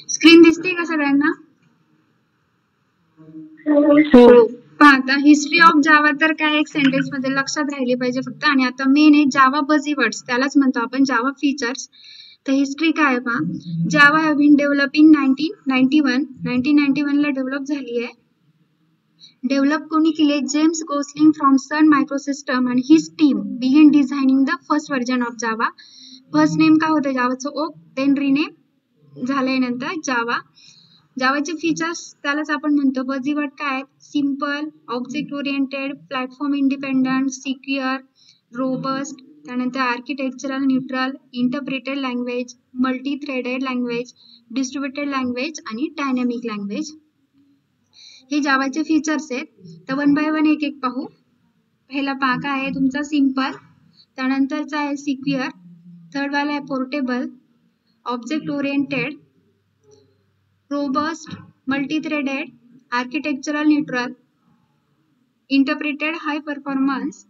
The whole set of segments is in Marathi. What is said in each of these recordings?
स्क्रीन दिसते का सगळ्यांना? पहा आता हिस्ट्री ऑफ जावा तर काय एक सेंटेन्स मध्ये लक्षात राहिली पाहिजे फक्त. आणि आता मेन आहे जावा बझीवर्ड्स, त्यालाच म्हणतो आपण जावा फीचर्स. तर हिस्ट्री काय पहा, जावा हॅव बीन डेव्हलप इन 1991 ला डेव्हलप झाली आहे. डेव्हलप कोणी केले? जेम्स गोसलिंग फ्रॉम सन मायक्रोसिस्टम आणि his team begin designing the first version of Java. First name काय होतं जावाचं? ओक. देन रिनेम झालंय नंतर जावा. जावाचे फीचर्स त्यालाच आपण म्हणतो बझीवर्ड काय? Simple, object oriented, platform independent, secure, robust, त्यानंतर architectural neutral, interpreted language, multi threaded language, distributed language आणि डायनॅमिक लँग्वेज. हे जावाचे फीचर्स आहेत. तर वन बाय वन एक एक पाहू. पहिला पहा काय आहे तुमचा? सिंपल, त्यानंतरचा आहे सिक्युअर, थर्ड वाला आहे portable, object oriented, robust, multi threaded, architectural neutral, interpreted high performance,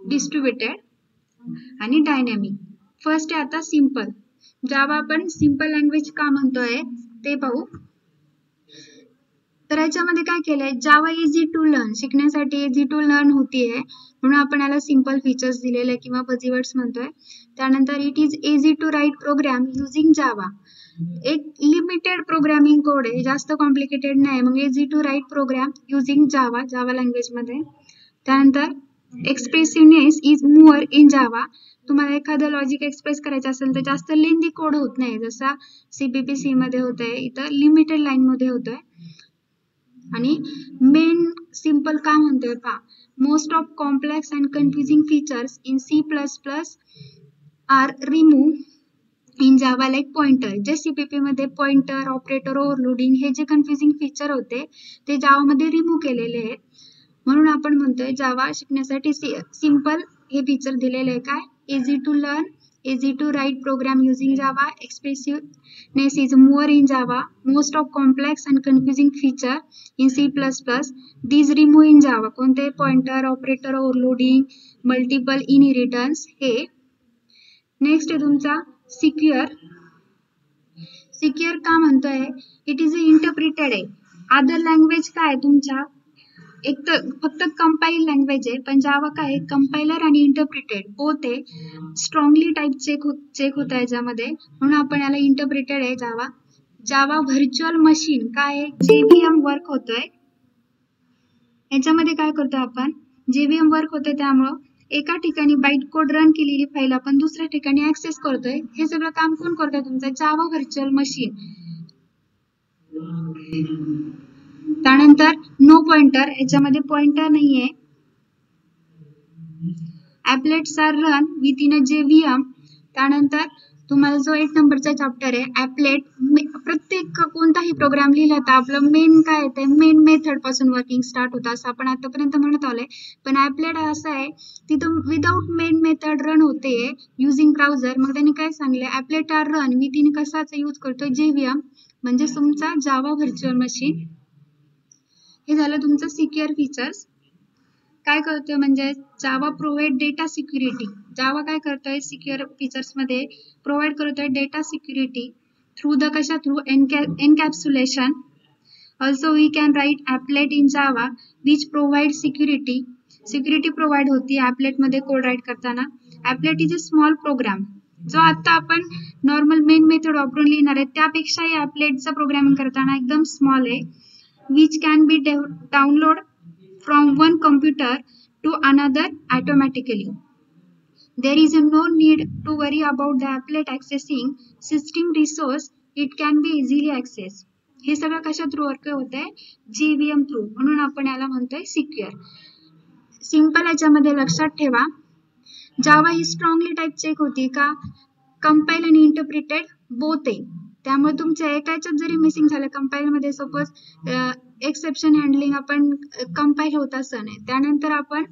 distributed आणि डायनॅमिक. फर्स्ट आहे आता सिंपल. जावा आपण सिंपल लँग्वेज का म्हणतोय ते पाहू. तर याच्यामध्ये काय केलंय? जावा इझी टू लर्न, शिकण्यासाठी इझी टू लर्न होतीये म्हणून आपण याला सिंपल फीचर्स दिलेले किंवा बझीवर्ड्स म्हणतोय. त्यानंतर it is easy to write program using Java, एक लिमिटेड प्रोग्रामिंग कोड आहे, जास्त कॉम्प्लिकेटेड नाही, मग easy to write program using Java, Java language मध्ये. त्यानंतर expressiveness is more in Java, तुम्हाला एखादं लॉजिक एक्सप्रेस करायचं असेल तर जास्त लेंदी कोड होत नाही, जसा CPP मध्ये होतंय, इथं लिमिटेड लाईन मध्ये होतोय. आणि मेन सिंपल का म्हणतोय पहा, most of complex and confusing features in C++ are remove in Java like pointer. जे CPP मध्ये पॉइंटर, ऑपरेटर, ओव्हरलोडिंग हे जे कन्फ्युजिंग फीचर होते ते जावामध्ये रिमूव्ह केलेले आहेत. म्हणून आपण म्हणतोय जावा शिकण्यासाठी सिंपल हे फीचर दिलेले आहे. काय? Easy to learn, easy to write program using Java, expressiveness is more in Java, most of complex and confusing feature in C++, these remove in Java. कोणते? pointer, operator, overloading, multiple inheritance हे. नेक्स्ट आहे तुमचा secure. secure का म्हणतोय? it is interpreted आहे. अदर लँग्वेज काय तुमच्या? एक तर फक्त कंपाईल लँग्वेज आहे, पण जावा काय आहे? कंपायलर आणि इंटरप्रिटेड बोथ आहे. स्ट्रॉंगली टाइप चेक होत आहे याच्यामध्ये, म्हणून आपण याला इंटरप्रिटेड आहे जावा. जावा व्हर्च्युअल मशीन काय आहे? JVM वर्क होतोय. याच्यामध्ये काय करतोय आपण? JVM वर्क होतोय, त्यामुळं एका ठिकाणी बाईट कोड रन केलेली फाईल आपण दुसऱ्या ठिकाणी ऍक्सेस करतोय. हे सगळं काम कोण करतोय? तुमचा जावा व्हर्च्युअल मशीन. त्यानंतर नो पॉइंटर, याच्यामध्ये पॉइंटर नाहीये. Applets are run within a JVM. त्यानंतर तुम्हाला जो 8 नंबरचा चॅप्टर आहे ॲपलेट, प्रत्येक कोणताही प्रोग्राम लिहिला तर आपलं मेन काय येते? मेन मेथड पासून वर्किंग स्टार्ट होतं असं आपण आतापर्यंत म्हणत आलोय. पण ॲपलेट असं आहे तिथं विदाउट मेन मेथड रन होते युजिंग ब्राउझर. मग त्यांनी काय सांगले? ॲपलेट आर रन विथ इन कशाचा यूज करतोय? JVM, म्हणजे तुमचा जावा व्हर्च्युअल मशीन. हे झालं तुमचं सिक्युअर फीचर्स. काय करतोय म्हणजे Java provide data security. Java काय करतोय? सिक्युअर फीचर्स मध्ये प्रोव्हाइड करतोय डेटा सिक्युरिटी थ्रू द कशा? Through encapsulation. Also we can write applet in Java which provide security. Security provide होती ॲपलेट मध्ये कोड राईट करताना. Applet is a small program, जो आता आपण नॉर्मल मेन मेथड वापरून लिहिणार आहे त्यापेक्षा ॲपलेटचा प्रोग्रामिंग करताना एकदम स्मॉल आहे. which can be downloaded from one computer to another automatically. There is no need to worry about the applet accessing system resource. It can be easily accessed. हे सगळं कशा थ्रू वर्क होत आहे? JVM थ्रू, म्हणून आपण याला म्हणतोय सिक्युअर. सिंपल याच्यामध्ये लक्षात ठेवा जावा ही स्ट्रॉंगली टाइप चेक होती का? कंपाईल आणि इंटरप्रिटेड बोथ आहे. त्यामुळे तुमच्या एकाच्यात जरी मिसिंग झालं कंपाईल मध्ये, सपोज एक्सेप्शन हँडलिंग आपण कंपाईल होत असं नाही, त्यानंतर आपण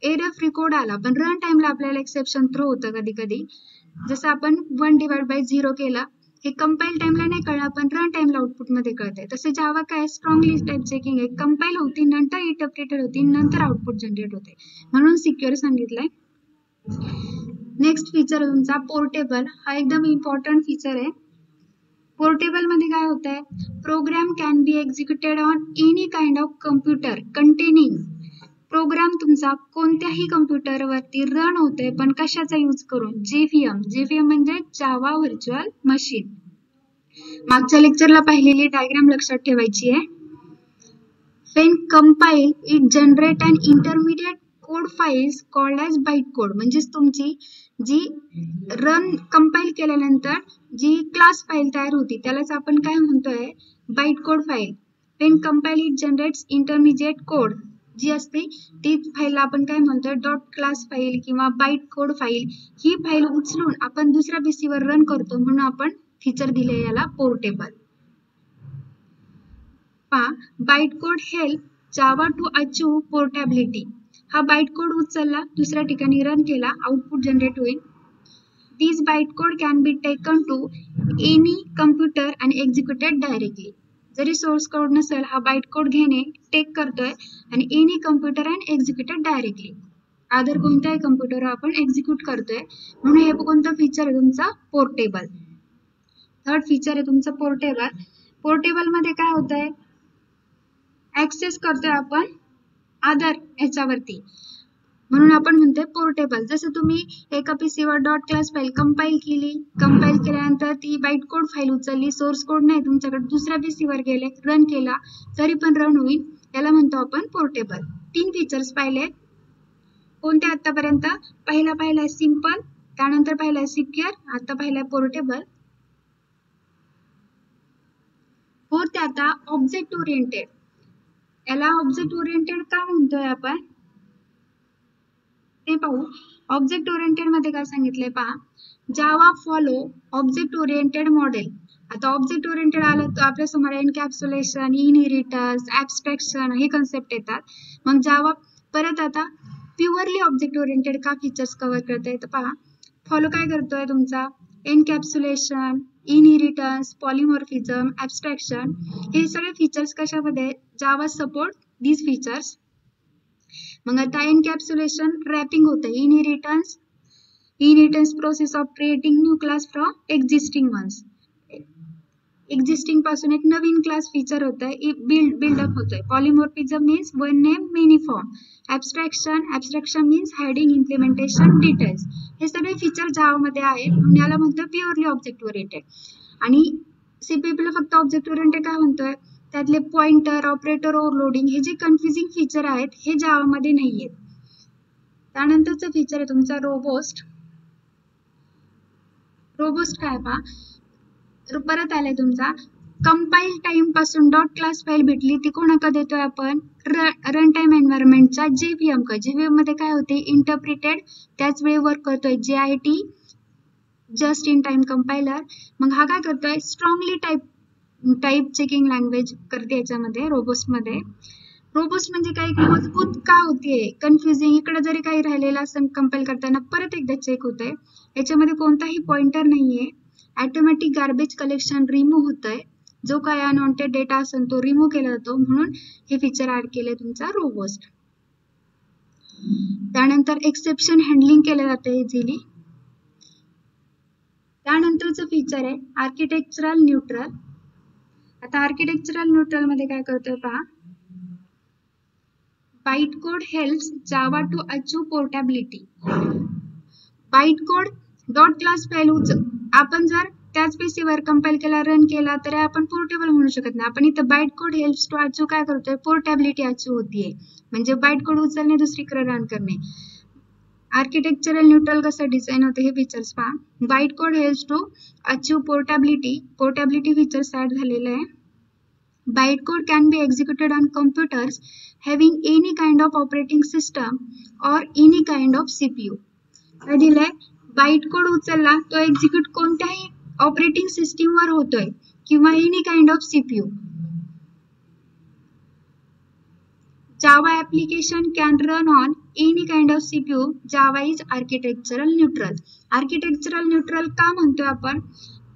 एरर फ्री कोड आला पण रन टाइमला आपल्याला एक्सेप्शन थ्रो होतं कधी कधी. जसं आपण 1/0 केलं, हे कंपाईल टाइमला नाही कळलं पण रन टाइमला आउटपुट मध्ये कळतंय. तसे जावा काय स्ट्रॉंगली टाइप चेकिंग आहे, कंपाईल होती नंतर इंटरप्रिटेड होती नंतर आउटपुट जनरेट होते, म्हणून सिक्युअर सांगितलंय. नेक्स्ट फीचर आहे तुमचा पोर्टेबल. हा एकदम इम्पॉर्टंट फीचर आहे. पोर्टेबल मध्ये काय होत आहे, program can be executed on any kind of computer containing. Program तुमचा कोणत्याही कम्प्युटरवरती रन होतोय, पण कशाचा यूज करून, JVM. JVM म्हणजे जावा व्हर्च्युअल मशीन. मागच्या लेक्चरला पाहिलेली डायग्राम लक्षात ठेवायची आहे. When compile, it generate an intermediate code files called as bytecode. म्हणजेच तुमची जी रन कंपाइल केल्यानंतर जी क्लास फाईल तयार होती त्यालाच आपण काय म्हणतोय, bytecode file. When compile, it generates intermediate code. जी असते ती फाईल आपण काय म्हणतोय, डॉट क्लास फाईल किंवा बाइटकोड फाईल. ही फाईल उचलून आपण दुसऱ्या PC वर रन करतो, म्हणून आपण फीचर दिले याला portable. Bytecode help Java to achieve portability. हा बाइटकोड उचलला, दुसऱ्या ठिकाणी रन केला, आउटपुट जनरेट होईल. This bytecode can be taken to any computer and executed directly. जरी सोर्स कोड नसेल, हा बाइटकोड घेणे टेक करतोय आणि any computer and executed directly. Other कोणत्याही कम्प्युटरवर आपण एक्झिक्यूट करतोय, म्हणून हे कोणतं फीचर आहे तुमचा, पोर्टेबल. थर्ड फीचर आहे तुमचं पोर्टेबल. पोर्टेबल मध्ये काय होतंय, ऍक्सेस करतोय आपण अदर ह्याच्यावरती, म्हणून आपण म्हणतोय पोर्टेबल. जसं तुम्ही एका PC वर डॉट क्लास फाईल कंपाइल केली, कंपाइल केल्यानंतर ती बाइटकोड फाईल उचलली, सोर्स कोड नाही तुमच्याकडे, दुसऱ्या PC वर गेले, रन केला तरी पण रन होईल, याला म्हणतो आपण पोर्टेबल. 3 फीचर्स पाहिले. कोणते आतापर्यंत, पहिला पाहिलाय सिंपल, त्यानंतर पाहिलाय सिक्युअर, आता पाहिलाय पोर्टेबल. फोर्थ आता ऑब्जेक्ट ओरिएंटेड. याला ऑब्जेक्ट ओरिएंटेड का म्हणतोय आपण ते पाहू. ऑब्जेक्ट ओरिएंटेड मध्ये काय सांगितलंय पहा, जावा फॉलो ऑब्जेक्ट ओरिएंटेड मॉडेल. आता ऑब्जेक्ट ओरिएंटेड आलं तर आपल्या समोर एनकॅप्सुलेशन, इनहेरिटन्स, ऍब्स्ट्रॅक्शन हे कन्सेप्ट येतात. मग जावा परत आता प्युअरली ऑब्जेक्ट ओरिएंटेड का फीचर्स कव्हर करतोय तर पहा, फॉलो काय करतोय तुमचा, एनकॅप्सुलेशन, इनहेरिटन्स, पॉलिमॉर्फिझम, ऍब्स्ट्रॅक्शन, हे सगळे फीचर्स कशामध्ये, जावा सपोर्ट दीज फीचर्स. मग आता एनकॅप्सुलेशन रॅपिंग होतं, inheritance process of creating new class from existing ones. Existing पासून एक नवीन क्लास फीचर होतंय, बिल्डअप होतोय. Polymorphism means one name many form. Abstraction means hiding implementation details. हे सगळे फीचर जावामध्ये आहेत, म्हणून याला म्हणतो प्युअरली ऑब्जेक्ट ओरिएंटेड. आणि CPP ला फक्त ऑब्जेक्ट ओरिएंटेड काय म्हणतोय, त्यातले पॉइंटर, ऑपरेटर ओव्हरलोडिंग हे जे कन्फ्युजिंग फीचर आहेत हे जावामध्ये नाहीयेत. त्यानंतरचं फीचर आहे तुमचा रोबोस्ट. रोबोस्ट काय पहा, परत आलाय तुमचा, कंपाइल टाइम पासून डॉट क्लास फाईल भेटली ती कोणाकडे देतोय आपण, रन टाइम एन्व्हायरमेंटच्या JVM का. JVM मध्ये काय होते, इंटरप्रिटेड त्याच वेळी वर्क करतोय JIT, just in time compiler. मग हा काय करतोय, स्ट्रॉंगली टाइप चेकिंग लँग्वेज करते याच्यामध्ये, रोबोस्ट मध्ये. रोबोस्ट म्हणजे काही मजबूत का होतीये, कन्फ्युजिंग, इकडे जरी काही राहिलेलं असं कंपाइल करताना परत एकदा चेक होतंय. याच्यामध्ये कोणताही पॉइंटर नाहीये, ऑटोमॅटिक गार्बेज कलेक्शन रिमूव्ह होतंय, जो काही अनवॉन्टेड डेटा असेल तो रिमूव्ह केला जातो, म्हणून हे फीचर ऍड केले तुमचा रोबोस्ट. त्यानंतर एक्सेप्शन हँडलिंग केलं जाते इझिली. त्यानंतरचं फीचर आहे आर्किटेक्चरल न्यूट्रल. आता आर्किटेक्चरल न्यूट्रल मध्ये काय करतोय पहा, bytecode helps Java to achieve portability. Bytecode dot class file आपण जर त्याच PC वर कंपाइल केला, रन केला तर आपण पोर्टेबल म्हणू शकत नाही. आपण इथं बाइटकोड हेल्प्स टू अचीव काय करतोय, पोर्टेबिलिटी अचीव होतीये, म्हणजे बाइटकोड उचलणे, दुसरीकडे रन करणे. आर्किटेक्चरल न्यूट्रल कसं डिझाईन होते हे फीचर्स पहा. Bytecode helps to achieve portability features add झालेले आहे. Bytecode can be executed on computers having any kind of operating system और एनी काइंड ऑफ CPU. काय दिलंय, बाइटकोड उचलला तो एक्झिक्यूट कोणत्याही ऑपरेटिंग सिस्टीम वर होतोय किंवा any kind of CPU. Java application can run on any kind of CPU. Java is architectural neutral. Architectural neutral का म्हणतोय आपण,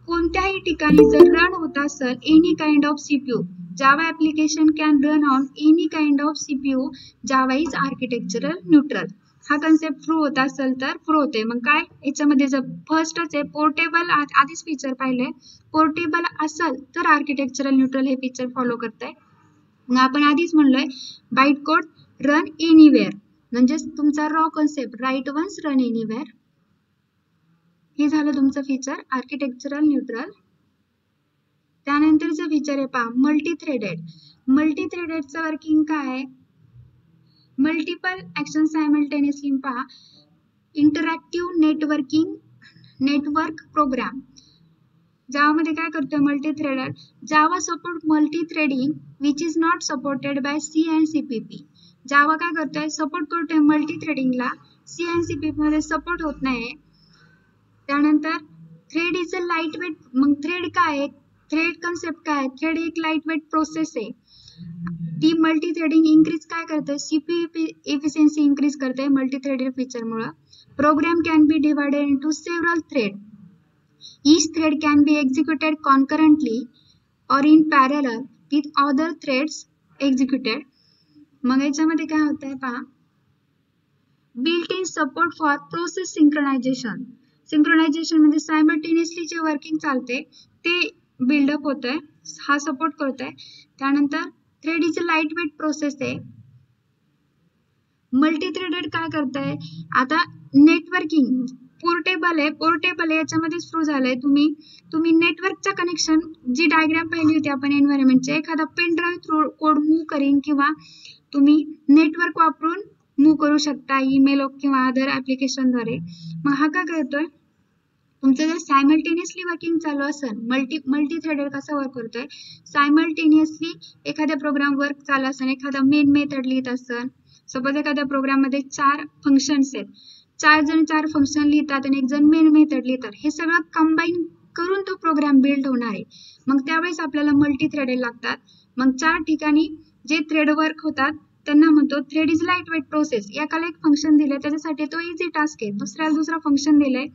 कोणत्याही ठिकाणी जर रन होत असेल any kind of CPU, Java application can run on any kind of CPU. Java is architectural neutral. हा कन्सेप्ट प्रूव्ह होत असेल तर प्रूव्ह होते. मग काय याच्यामध्ये जर फर्स्टच आहे पोर्टेबल, आधीच फीचर पाहिले, पोर्टेबल असेल तर आर्किटेक्चरल न्यूट्रल हे फीचर फॉलो करताय. मग आपण आधीच म्हणलोय बाईट कोड रन एनिवेअर, म्हणजे तुमचा raw concept write once run anywhere. हे झालं तुमचं फीचर आर्किटेक्चरल न्यूट्रल. त्यानंतरचं फीचर आहे पहा मल्टी थ्रेडेड. मल्टी थ्रेडेडचं वर्किंग काय आहे? मल्टिपल ऍक्शन सायमल्टेनियसली पहा. Interactive network program. जावामध्ये काय करतोय multi threaded? Java support multi threading which is not supported by C and CPP. Java काय करतोय? सपोर्ट करतोय मल्टी थ्रेडिंगला, सी अँड सीपीपी मध्ये सपोर्ट होत नाही. त्यानंतर thread is a light weight. मग थ्रेड काय आहे? थ्रेड कन्सेप्ट काय आहे? थ्रेड एक लाईट वेट प्रोसेस आहे. ती मल्टी थ्रेडिंग इन्क्रीज काय करते? सीपीयू एफिशियन्सी इन्क्रीज करते मल्टी थ्रेडेड फीचर मुळे. Program can be divided into several thread. Each thread can be executed concurrently or in parallel with other threads executed. मग याच्यामध्ये काय होतंय पहा, built in support for process synchronization. Synchronization म्हणजे सायमल्टेनियसली जे वर्किंग चालते ते बिल्डअप होतंय, हा सपोर्ट करतोय. त्यानंतर thread is a light weight process आहे. मल्टी थ्रेडेड काय करताय? आता नेटवर्किंग पोर्टेबल आहे. पोर्टेबल याच्यामध्ये सुरू झालंय. तुम्ही नेटवर्कचं कनेक्शन, जी डायग्राम पाहिली होती आपण एन्व्हायरमेंटचे, एखादा pen drive through code move करीन किंवा तुम्ही नेटवर्क वापरून मूव्ह करू शकता ईमेल किंवा अदर ऍप्लिकेशनद्वारे. मग हा काय करतोय? तुमचं जर सायमल्टेनियसली वर्किंग चालू असेल, मल्टी थ्रेडेड कसा वर्क करतोय? सायमल्टेनियसली एखाद्या प्रोग्राम वर्क चालू असेल, एखादा मेन मेथड लिहित असेल, सपोज एखाद्या प्रोग्राम मध्ये 4 फंक्शन्स आहेत, 4 जण 4 फंक्शन लिहितात आणि 1 जण मेन मेथड लिहितात, हे सगळं कंबाईन करून तो प्रोग्राम बिल्ड होणार आहे. मग त्यावेळेस आपल्याला मल्टी थ्रेडेड लागतात. मग 4 ठिकाणी जे थ्रेड वर्क होतात त्यांना म्हणतो thread is light weight process. एकाला एक फंक्शन दिले त्याच्यासाठी तो इझी टास्क आहे, दुसऱ्याला दुसरा फंक्शन दिलंय,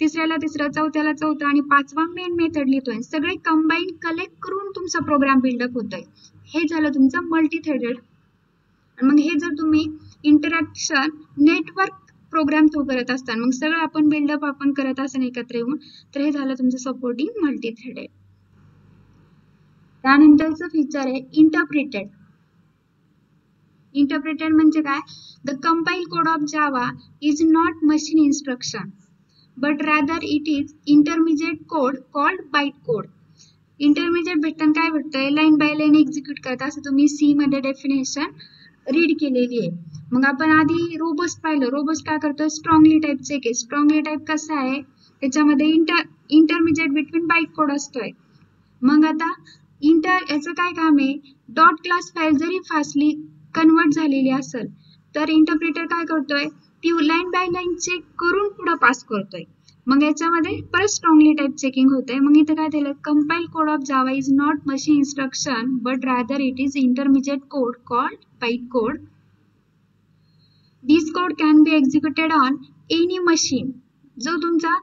तिसऱ्याला तिसरं, चौथ्याला चौथा आणि 5वा मेन मेथड लिहितोय. सगळे कंबाईन कलेक्ट करून तुमचा प्रोग्राम बिल्डअप होतोय. हे झालं तुमचं मल्टी थ्रेडेड. मग हे जर तुम्ही इंटरॅक्शन नेटवर्क प्रोग्राम थ्रू करत असताना, मग सगळं आपण बिल्डअप आपण करत असताना एकत्र येऊन, तर हे झालं तुमचं सपोर्टिंग मल्टी थ्रेडेड. त्यानंतरचं फीचर आहे इंटरप्रिटेड. इंटरप्रिटेड म्हणजे काय? The compile code of Java is not machine instruction but rather it is intermediate code called byte code. Intermediate भेटताना काय भेटतंय? लाईन बाय लाईन एक्झिक्यूट करता, असं तुम्ही सी मध्ये डेफिनेशन रीड केलेली आहे. मग आपण आधी रोबस्ट पाहिलं. रोबस्ट काय करतोय? स्ट्रॉंगली टाईप चेक आहे. स्ट्रॉंगली टाईप कसा आहे? त्याच्यामध्ये इंटरमिजिएट बिटवीन बाईट कोड असतोय. मग आता याचं काय काम आहे? डॉट क्लास फाईल जरी फास्टली कन्वर्ट झालेली असेल तर इंटरप्रिटर काय करतोय? ती लाईन बाय लाईन चेक करून पुढे पास करतोय. मग याच्यामध्ये परत स्ट्रॉंगली टाईप चेकिंग होते. मग इथे काय दिलं? Compile code of Java is not machine instruction but rather it is intermediate code called byte code. This code can be executed on any machine. जो तुमचा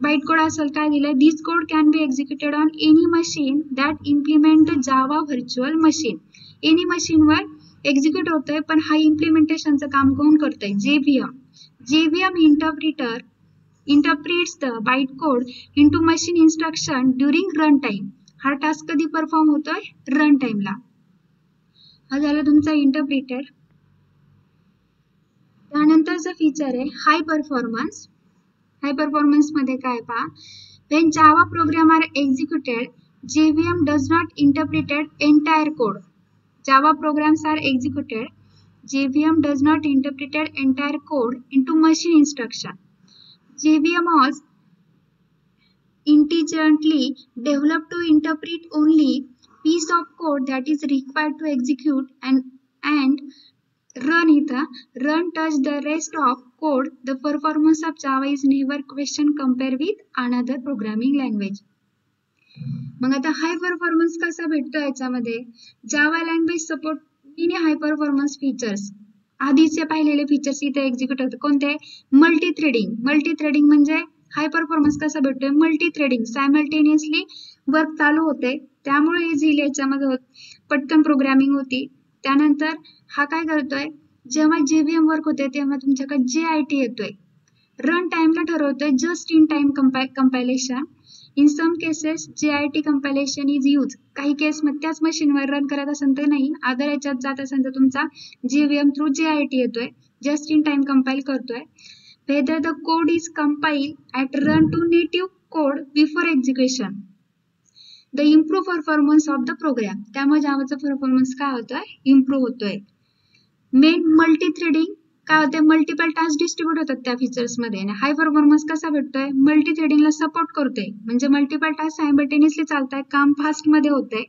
बाईट कोड असेल, काय दिलंय? This code can be executed on any machine that implement Java virtual machine. Any मशीनवर एक्झिक्यूट होतोय, पण हा इम्प्लिमेंटेशनचं काम कोण करतोय? JVM. JVM interpreter interprets the bytecode into machine instruction during runtime. हा टास्क कधी परफॉर्म होतोय? रन टाइमला. हा झाला तुमचा इंटरप्रिटर. त्यानंतरचं फीचर आहे हाय परफॉर्मन्स. हाय परफॉर्मन्स मध्ये काय पहा? when Java program are executed, JVM does not interpreted entire code. Java programs are executed, JVM does not interpreted entire code into machine instruction. JVM was intelligently developed to interpret only piece of code that is required to execute and run it. Run touch the rest of code. The performance of Java is never question compared with another programming language. मग आता हाय परफॉर्मन्स कसा भेटतो याच्यामध्ये? Java language support many high performance features. आधीचे पाहिलेले फीचर्स इथे एक्झिक्यूट होतात. कोणते? Multi threading. मल्टी थ्रेडिंग म्हणजे हाय परफॉर्मन्स कसा भेटतोय? मल्टी थ्रेडिंग सायमल्टेनियसली वर्क चालू होते, त्यामुळे इझिली याच्यामध्ये पटकन प्रोग्रामिंग होती. त्यानंतर हा काय करतोय? जेव्हा JVM वर्क होते तेव्हा तुमच्याकडे JIT येतोय. रन टाइमला ठरवतोय just in time compilation. In some cases JIT compilation is use. काही केस मध्ये त्याच मशीनवर रन करत असेल तर नाही, अदर याच्यात जात असेल तर तुमचा JVM थ्रू JIT येतोय, जस्ट इन टाइम कंपाईल करतोय. Whether the code is compiled at run to native code before execution, the improve performance of the program. त्यामुळे जावाचा परफॉर्मन्स काय होतोय, इम्प्रूव्ह होतोय. मेन मल्टी थ्रेडिंग काय होते, मल्टिपल टास्क डिस्ट्रीब्यूट होतात त्या फीचर्स मध्ये. हाय परफॉर्मन्स कसा भेटतोय, मल्टी थ्रेडिंगला सपोर्ट करतोय, म्हणजे मल्टिपल टास्क सायमल्टेनियसली चालताय, काम फास्ट मध्ये होतंय.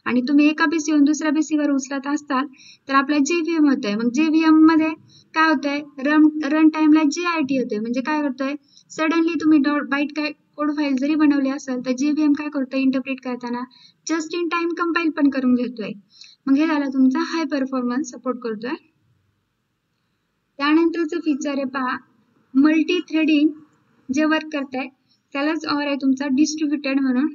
आणि तुम्ही एका PC वरून दुसऱ्या PC वर उचलत असताल तर आपला JVM होतोय. मग JVM मध्ये काय होतंय, रन टाइमला JIT होतोय. म्हणजे काय करतोय, सडनली तुम्ही बाईट काय कोड फाईल जरी बनवली असेल तर JVM काय करतोय, इंटरप्रिट करताना जस्ट इन टाइम कंपाईल पण करून घेतोय. मग हे झालं तुमचा हाय परफॉर्मन्स सपोर्ट करतोय. त्यानंतरचं फीचर आहे पहा, मल्टी थ्रेडिंग जे वर्क करताय त्यालाच ऑर आहे तुमचा डिस्ट्रीब्युटेड म्हणून.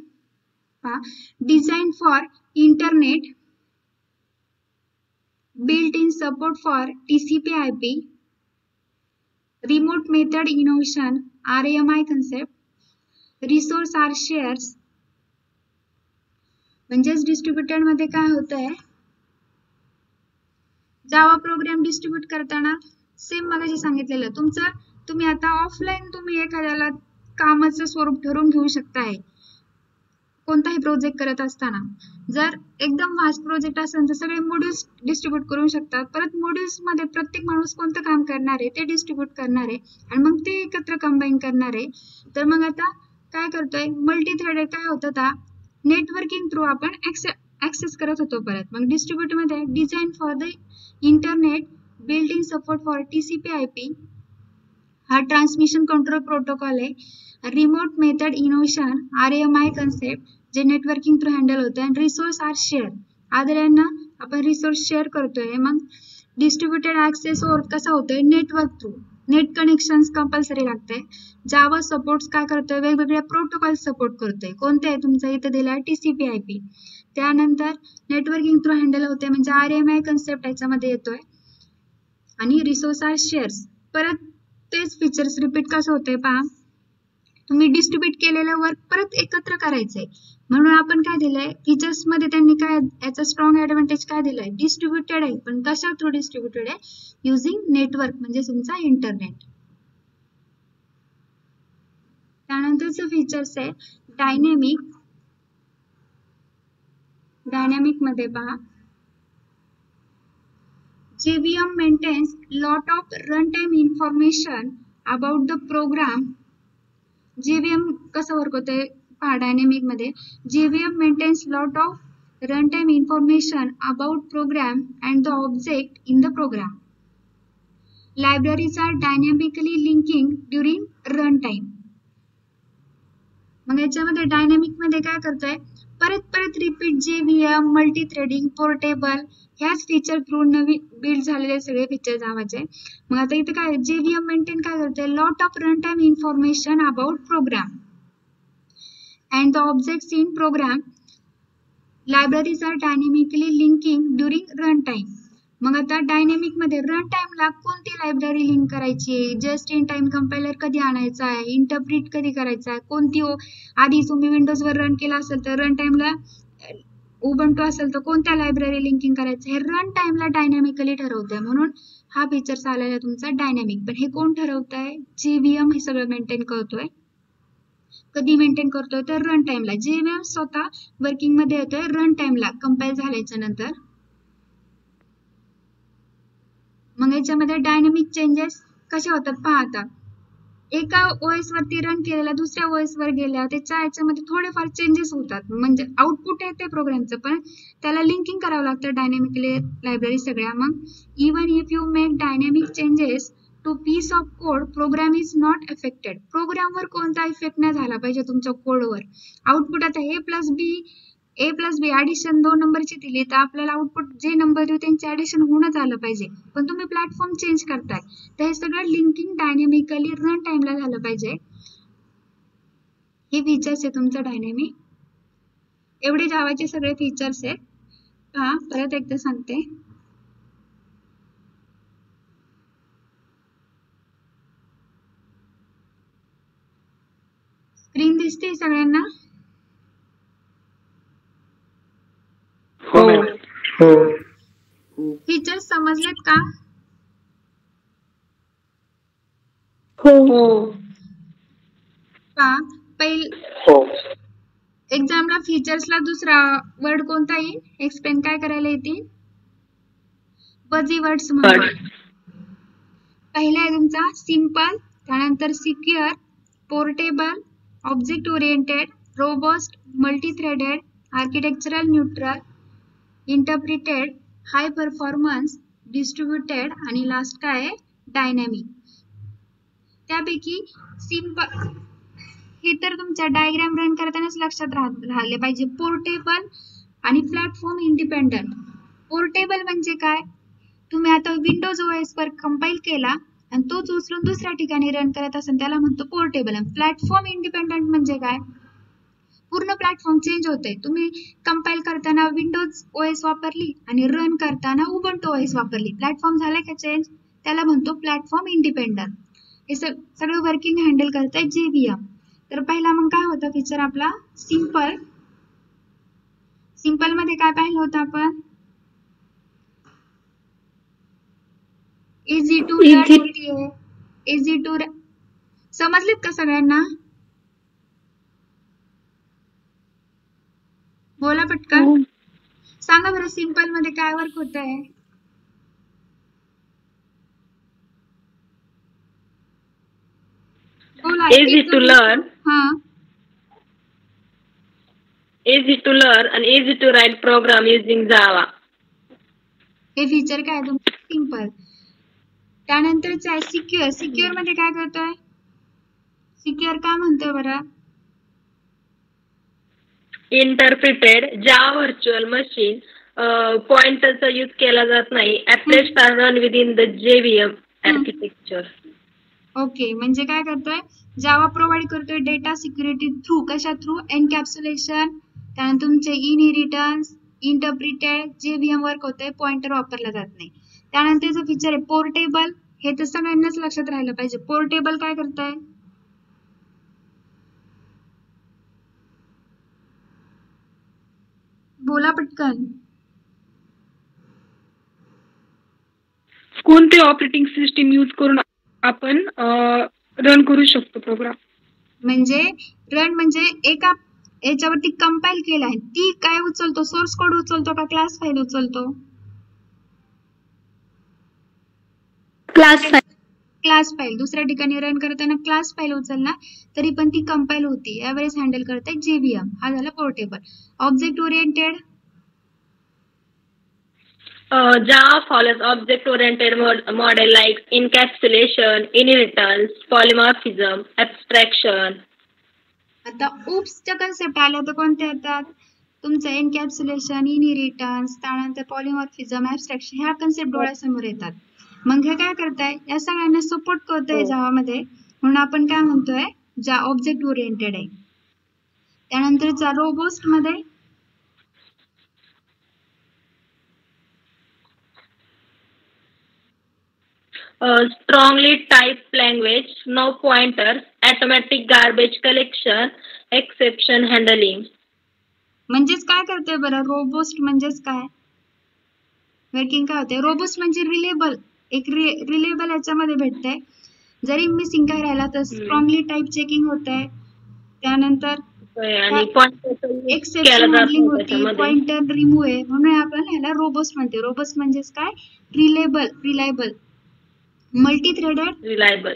पहा, design for internet, built in support for TCP/IP, remote method innovation, RMI concept, resource are shares. म्हणजेच डिस्ट्रीब्युटेड मध्ये काय होतंय, जावा प्रोग्राम डिस्ट्रीब्यूट करताना सेम मगाशी सांगितलेलं तुमचं, तुम्ही आता ऑफलाईन तुम्ही एखाद्याला कामाचं स्वरूप ठरवून घेऊ शकताय कोणताही प्रोजेक्ट करत असताना. जर एकदम वास्ट प्रोजेक्ट असेल तर सगळे मॉड्यूल्स डिस्ट्रीब्यूट करू शकतात. परत मॉड्यूल्स मध्ये प्रत्येक माणूस कोणतं काम करणार आहे ते डिस्ट्रीब्यूट करणार आहे आणि मग ते एकत्र कंबाईन करणार आहे. तर मग आता काय करतोय, मल्टी थ्रेडेड काय होतं, आता नेटवर्किंग थ्रू आपण ऍक्सेस करत होतो. परत मग डिस्ट्रीब्यूट मध्ये design for the internet, build in support for TCP/IP, हा ट्रान्समिशन कंट्रोल प्रोटोकॉल आहे. Remote method innovation, RMI concept जे नेटवर्किंग थ्रू हँडल होतं. आणि रिसोर्स आर शेअर, आदरांना आपण रिसोर्स शेअर करतोय. मग डिस्ट्रीब्युटेड ऍक्सेस कसा होतोय, network through, net connections compulsory लागतंय. जावा सपोर्ट्स काय करतोय, वेगवेगळ्या प्रोटोकॉल सपोर्ट करतोय. कोणते आहे तुमचं इथे दिलाय, TCP/IP. त्यानंतर नेटवर्किंग थ्रू हँडल होते म्हणजे RMI कन्सेप्ट याच्यामध्ये येतोय. आणि रिसोर्स आर शेअर्स, परत तेच फीचर्स रिपीट कसं होतंय पहा, तुम्ही डिस्ट्रीब्यूट केलेलं वर्क परत एकत्र करायचंय. म्हणून आपण काय दिलंय, फीचर्स मध्ये त्यांनी काय याचा स्ट्रॉंग ऍडव्हान्टेज काय दिलाय, डिस्ट्रीब्युटेड आहे. पण कशा थ्रू डिस्ट्रीब्युटेड आहे, युझिंग नेटवर्क म्हणजे तुमचा इंटरनेट. त्यानंतरचं फीचर्स आहे डायनॅमिक. डायनॅमिक मध्ये पहा, JVM maintains lot of runtime information about the program. JVM कसं वर्क होतंय पहा, डायनॅमिक मध्ये JVM maintains lot of runtime information about program and the object in the program. Libraries are dynamically linking during runtime. मग याच्यामध्ये डायनॅमिक मध्ये काय करतोय, परत repeat JVM, multi threading, portable ह्याच फीचर थ्रू नवीन बिल्ड झालेले सगळे फीचर जावाचे. मग आता इथे काय JVM मेंटेन काय करतोय, lot of run time information about program and the objects in program. Libraries are dynamically linking during run time. मग आता डायनॅमिक मध्ये रन टाइमला कोणती लायब्ररी लिंक करायची, जस्ट इन टाइम कंपायलर कधी आणायचा आहे, इंटरप्रिट कधी करायचा आहे, कोणती आधी तुम्ही विंडोज वर रन केला असेल तर रन टाइमला उबंटू असेल तर कोणत्या लायब्ररी लिंकिंग करायचं, हे रन टाइमला डायनॅमिकली ठरवतंय. म्हणून हा फीचर आलेला तुमचा डायनॅमिक. पण हे कोण ठरवतंय, JVM हे सगळं मेंटेन करतोय. कधी मेंटेन करतोय तर रन टाइमला. JVM स्वतः वर्किंग मध्ये येतोय रन टाइमला कंपाईल झाल्याच्या नंतर. मग याच्यामध्ये डायनॅमिक चेंजेस कशा होतात पहा, आता एका OS वरती रन केलेला दुसऱ्या OS वर गेल्या त्याच्या याच्यामध्ये थोडेफार चेंजेस होतात. म्हणजे आउटपुट येते प्रोग्रामचं पण त्याला लिंकिंग करावं लागतं डायनॅमिकली लायब्ररी सगळ्या. मग even if you make dynamic changes to piece of code, program is not affected. प्रोग्रामवर कोणता इफेक्ट नाही झाला पाहिजे तुमच्या कोडवर. आउटपुट आता A प्लस बी ऍडिशन 2 नंबरची दिली तर आपल्याला आउटपुट जे नंबर देऊ त्यांचे ऍडिशन होणंच आलं पाहिजे. पण तुम्ही प्लॅटफॉर्म चेंज करताय तर हे सगळं लिंकिंग डायनॅमिकली रन टाइमला झालं पाहिजे. हे फीचर्स आहे तुमचं डायनॅमिक. एवढे जावाचे सगळे फीचर्स आहेत. पहा परत एकदा सांगते, स्क्रीन दिसते सगळ्यांना? हो हो फीचर्स समजलेत का? हो का हो एक्झामला फीचर्सला दुसरा वर्ड कोणता येईल? एक्सप्लेन काय करायला येतील? बजी वर्ड्स म्हणून. पहिला आहे तुमचा सिंपल, त्यानंतर secure, portable, object oriented, robust, multi threaded, architectural neutral, interpreted, high performance, distributed आणि लास्ट काय आहे? डायनॅमिक. त्यापैकी सिंपल हे तर तुमच्या डायग्राम रन करतानाच लक्षात राहिले पाहिजे. पोर्टेबल आणि प्लॅटफॉर्म इंडिपेंडंट. पोर्टेबल म्हणजे काय? तुम्ही आता विंडोज ओएस वर कंपाईल केला आणि तोच उचलून दुसऱ्या ठिकाणी रन करत असेल त्याला म्हणतो पोर्टेबल. आणि प्लॅटफॉर्म इंडिपेंडंट म्हणजे काय? पूर्ण प्लॅटफॉर्म चेंज होते. तुम्ही कंपाईल करताना विंडोज ओएस वापरली आणि रन करताना उबंटू ओएस वापरली, प्लॅटफॉर्म झालाय का चेंज? त्याला म्हणतो प्लॅटफॉर्म इंडिपेंडंट. हे सगळं वर्किंग हँडल करताय JVM. तर पहिला मग काय होता फीचर आपला? सिंपल. सिंपल मध्ये काय पाहिलं होतं आपण? इझी टू लर्न होतीये. इझी टू समजलेत का सगळ्यांना? बोला पटकन. सांगा बरं सिंपल मध्ये काय वर्क होत आहे? बोला. easy to learn हा easy to learn and easy to write program using Java. हे फीचर काय आहे तुमचं? सिंपल. त्यानंतरच आहे सिक्युअर. सिक्युअर मध्ये काय करतोय? सिक्युअर काय म्हणतोय बरं? Interpreted Java virtual machine पॉइंटरचा यूज केला जात नाही. Applets are run within the JVM architecture. Okay, म्हणजे काय करतोय? जावा प्रोव्हाइड करतोय डेटा सिक्युरिटी थ्रू. कशा थ्रू? एनकॅप्सुलेशन, त्यानंतर तुमचे इनहेरिटन्स, इंटरप्रिटेड, JVM वर्क होतोय, पॉइंटर वापरला जात नाही. त्यानंतरचं फीचर आहे पोर्टेबल. हे तर सगळ्यांनाच लक्षात राहिलं पाहिजे. पोर्टेबल काय करताय? बोला पटकन. कोणते ऑपरेटिंग सिस्टीम यूज करून आपण रन करू शकतो प्रोग्राम? म्हणजे रन म्हणजे एका याच्यावरती कंपाईल केलाय, ती काय उचलतो? सोर्स कोड उचलतो का क्लास फाईल उचलतो? Class file. दुसऱ्या ठिकाणी रन करताना क्लास फाईल उचलला तरी पण ती कंपाईल होती. यावेळेस हँडल करताय JVM. हा झाला portable. Object oriented. Java follows object-oriented model like encapsulation, inheritance, polymorphism, abstraction. आता UPSच्या कन्सेप्ट आल्या तर कोणत्या येतात? तुमचं एनकॅप्सुलेशन, इनहेरिटन्स, त्यानंतर पॉलिमॉर्फिझम, ऍब्स्ट्रॅक्शन ह्या कन्सेप्ट डोळ्यासमोर येतात. मग हे काय करताय? या सगळ्यांना सपोर्ट करतोय जावामध्ये, म्हणून आपण काय म्हणतोय? ऑब्जेक्ट ओरिएंटेड आहे. त्यानंतरचा रोबोस्ट मध्ये Strongly typed language, no pointers, automatic garbage collection, exception handling. म्हणजेच काय करतोय बरं? रोबोस्ट म्हणजेच काय? वर्किंग काय होते? रोबोस्ट म्हणजे रिलेबल. एक रिलेबल याच्यामध्ये भेटतंय. जरी मिसिंग काय राहिला तर स्ट्रॉंगली टाइप चेकिंग होत आहे. त्यानंतर एक्सेप्शन हँडलिंग होती, पॉइंटर रिमूव्ह आहे, म्हणून आपण ह्याला रोबोस्ट म्हणते. रोबोस्ट म्हणजेच काय? Reliable. Multi threaded.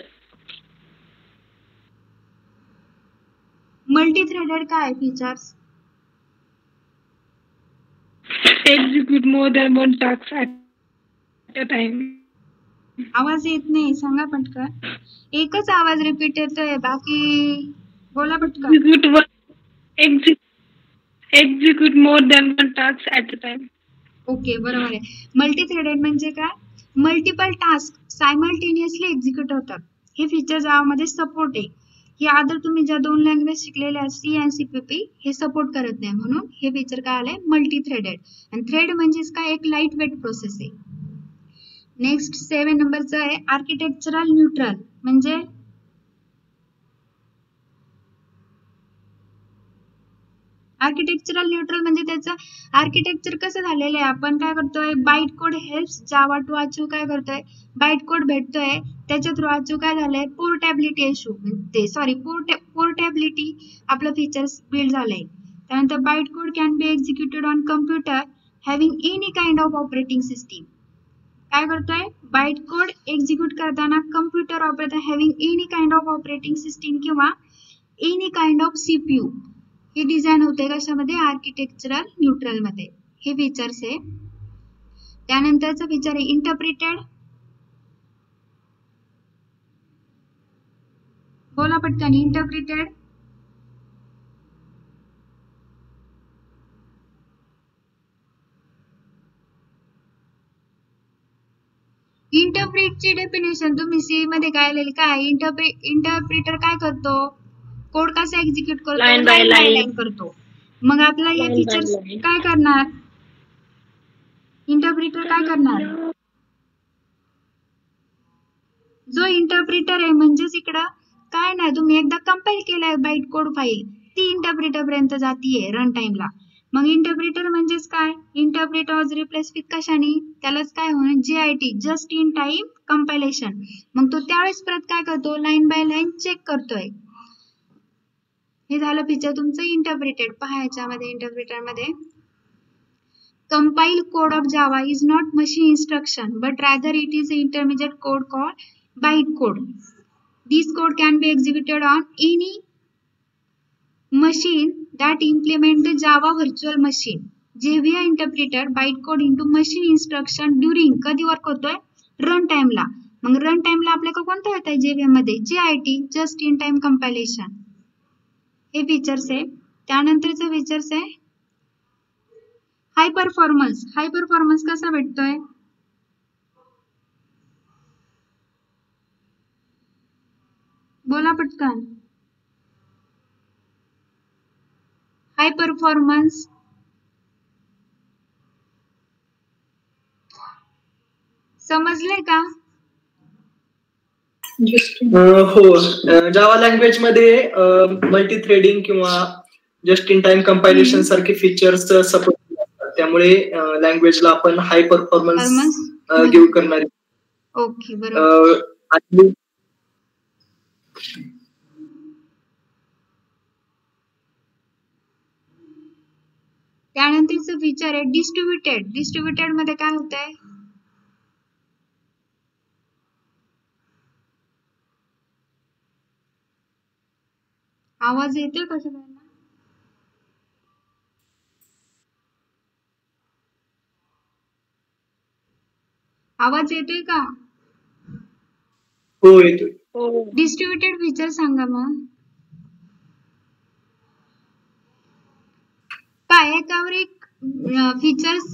Multi threaded काय features? Execute more than one task at a time. आवाज येत नाही, सांगा पटकन. एकच आवाज रिपीट येतोय, बाकी बोला पटकन. Execute more than one task at a time. Okay, बरोबर आहे. मल्टी थ्रेडेड म्हणजे काय? मल्टिपल टास्क सायमल्टेनियसली एक्झिक्यूट होतात. हे फीचर जावामध्ये सपोर्ट आहे. हे अदर तुम्ही ज्या दोन लँग्वेज शिकलेल्या C आणि CPP हे सपोर्ट करत नाही, म्हणून हे फीचर काय आलंय? Multi threaded. आणि थ्रेड म्हणजेच काय? एक लाईट वेट प्रोसेस आहे. नेक्स्ट 7 नंबरचं आहे आर्किटेक्चरल न्यूट्रल. म्हणजे आर्किटेक्चरल न्यूट्रल म्हणजे त्याचं आर्किटेक्चर कसं झालेलं आहे, आपण काय करतोय, byte code helps Java to achieve, काय करतोय, बाईट कोड भेटतोय त्याच्या थ्रू अचीव काय झालंय, पोर्टेबिलिटी इश्यू, ते सॉरी पोर्टेबिलिटी आपलं फीचर्स बिल्ड झालंय. त्यानंतर byte code can be executed on computer having any kind of operating system. काय करतोय, बाईट कोड एक्झिक्यूट करताना computer operator having any kind of operating system किंवा एनी काइंड ऑफ सीपीयू. हे डिझाईन होते कशामध्ये, आर्किटेक्चरल न्यूट्रल मध्ये. हे फीचर्स आहे. त्यानंतरचं फीचर आहे इंटरप्रिटेड. बोला पटकन, इंटरप्रिटेड. इंटरप्रिटची डेफिनेशन तुम्ही सी मध्ये काय लिहिली, काय इंटरप्रिटर काय करतो, कोड कसा एक्झिक्यूट करतो, लाईन बाय लाईन करतो. मग आपला हे फीचर्स काय करणार, इंटरप्रिटर काय करणार, जो इंटरप्रिटर आहे म्हणजेच इकडं काय नाही, तुम्ही एकदा कंपाईल केलाय बाईट कोड फाईल, ती इंटरप्रिटर पर्यंत जातीये रन टाइमला. मग इंटरप्रिटर म्हणजेच काय, इंटरप्रिटर वॉज रिप्लेस विथ कशाने, त्यालाच काय होणार, JIT, just in time compilation. मग तो त्यावेळेस परत काय करतो, लाईन बाय लाईन चेक करतोय. हे झालं फीचर तुमचं इंटरप्रिटेड. पहा याच्यामध्ये इंटरप्रिटर मध्ये, compile code of Java is not machine instruction but rather it is an intermediate code called bytecode. This code can be executed on any machine that implement the Java virtual machine. JVM interpreter bytecode into machine instruction during कधी वर्क होतोय, रन टाइमला. मग रन टाइमला आपल्याला कोणतं येत आहे JVM मध्ये, JIT, just in time compilation. हे फीचर्स आहे. त्यानंतरचे फीचर्स आहे हाय परफॉर्मन्स. हाय परफॉर्मन्स कसा भेटतोय, बोला पटकन. हाय परफॉर्मन्स समजले का, हो. जावा लँग्वेज मध्ये मल्टी थ्रेडिंग किंवा जस्ट इन टाइम कंपायलेशन सारखे फीचर्स सपोर्ट करतात, त्यामुळे लँग्वेजला आपण हाय परफॉर्मन्स गिव्ह करणार. ओके, बरोबर. त्यानंतरचं फीचर आहे डिस्ट्रीब्युटेड. डिस्ट्रीब्युटेड मध्ये काय होत आहे, आवाज येतोय का सगळ्यांना, आवाज येतोय का, हो येतोय. डिस्ट्रीब्युटेड फीचर सांगा मग. काय एकावर एक फीचर्स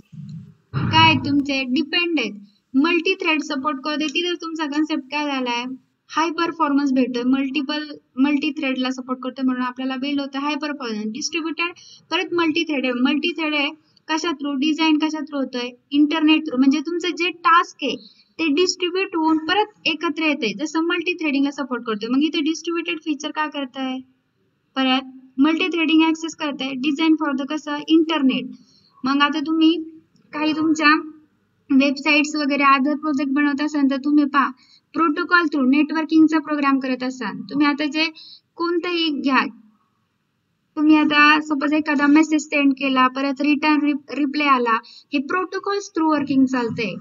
काय तुमचे डिपेंड आहेत. मल्टी थ्रेड सपोर्ट करते, तिथे तुमचा कन्सेप्ट काय झालाय, हाय परफॉर्मन्स भेटतोय, मल्टी थ्रेडला सपोर्ट करतोय म्हणून आपल्याला बिल होतं हाय परफॉर्मन्स. डिस्ट्रीब्युटेड परत मल्टी थ्रेड आहे. मल्टी थ्रेड आहे कशा थ्रू, डिझाईन कशा थ्रू होतोय, इंटरनेट थ्रू. म्हणजे तुमचं जे टास्क आहे ते डिस्ट्रीब्यूट होऊन परत एकत्र येते, जसं मल्टी थ्रेडिंगला सपोर्ट करतोय. मग इथे डिस्ट्रीब्युटेड फीचर काय करताय, परत मल्टी थ्रेडिंग ऍक्सेस करताय, डिझाईन फॉर द कसं इंटरनेट. मग आता तुम्ही काही तुमच्या वेबसाईट्स वगैरे अदर प्रोजेक्ट बनवत असाल तर तुम्ही पहा प्रोटोकॉल थ्रू नेटवर्किंगचा प्रोग्राम करत असाल, तुम्ही आता जे कोणताही घ्या, तुम्ही आता सपोज एखादा मेसेज सेंड केला, परत रिटर्न रिप्लाय आला, हे प्रोटोकॉल्स थ्रू वर्किंग चालतंय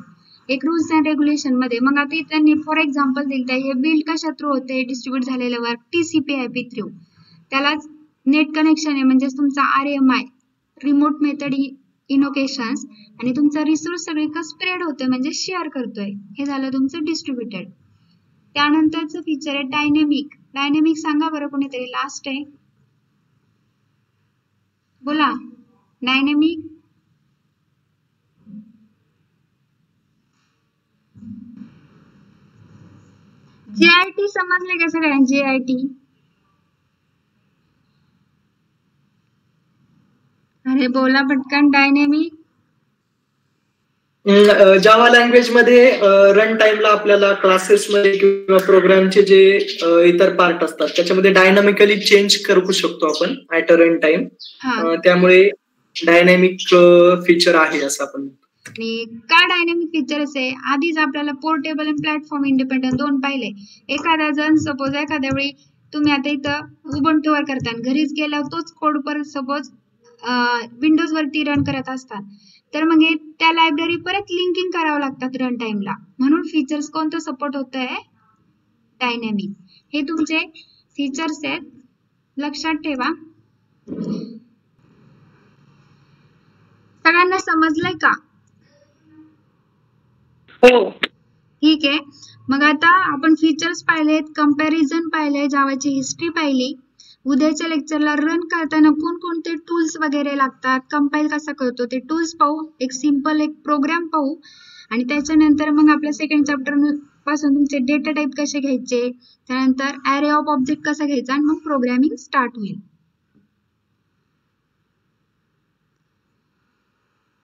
एक रूल्स अँड रेग्युलेशन मध्ये. मग आता त्यांनी फॉर एक्झाम्पल दिलंय, हे बिल्ड कशा थ्रू होते, डिस्ट्रीब्यूट झालेलं वर्क TCP/IP थ्रू. त्यालाच नेट कनेक्शन आहे म्हणजे तुमचा RMI, रिमोट मेथड इनोकेशन्स, आणि तुमचा रिसोर्स सगळीकडे स्प्रेड होतोय म्हणजे शेअर करतोय. हे झालं तुमचं डिस्ट्रीब्युटेड. त्यानंतरचं फीचर आहे डायनेमिक. डायनेमिक सांगा बरं कोणीतरी, लास्ट आहे, बोला. डायनेमिक JIT समजले का सगळ्यांना, JIT, अरे बोला पटकन. डायनेमिक जावा लँग्वेज मध्ये रन टाइमला आपल्याला क्लासेसमध्ये किंवा प्रोग्रामचे जे इतर पार्ट असतात त्याच्यामध्ये डायनामिकली चेंज करू शकतो आपण ऍट अ रन टाइम. त्यामुळे डायनॅमिक फीचर आहे असं आपण. आणि काय डायनॅमिक फीचर्स आहे, आधीच आपल्याला पोर्टेबल आणि प्लॅटफॉर्म इंडिपेंडंट दोन पाहिले. एखादा जण सपोज एखाद्या वेळी तुम्ही आता इथं उबंटूवर करता घरीच गेल्यावर तोच कोड परत सपोज विंडोज वरती रन करत असतात, तर मग त्या लायब्ररी परत लिंकिंग करावं लागतात रन टाइमला. म्हणून फीचर्स कोणतं सपोर्ट होत आहे, डायनॅमिक. हे तुमचे फीचर्स आहेत, लक्षात ठेवा. सगळ्यांना समजलंय का? हो. ठीक आहे. मग आता आपण फीचर्स पाहिलेत, कंपॅरिझन पाहिले, जावाची हिस्ट्री पाहिली. उद्याच्या लेक्चरला रन करताना कोणकोणते टूल्स वगैरे लागतात, कंपाईल कसा करतो ते टूल्स पाहू, एक सिंपल एक प्रोग्राम पाहू आणि त्याच्यानंतर मग आपल्या सेकंड चॅप्टर पासून तुमचे डेटा टाईप कसे घ्यायचे, त्यानंतर ॲरे ऑफ ऑब्जेक्ट कसा घ्यायचा आणि मग प्रोग्रामिंग स्टार्ट होईल.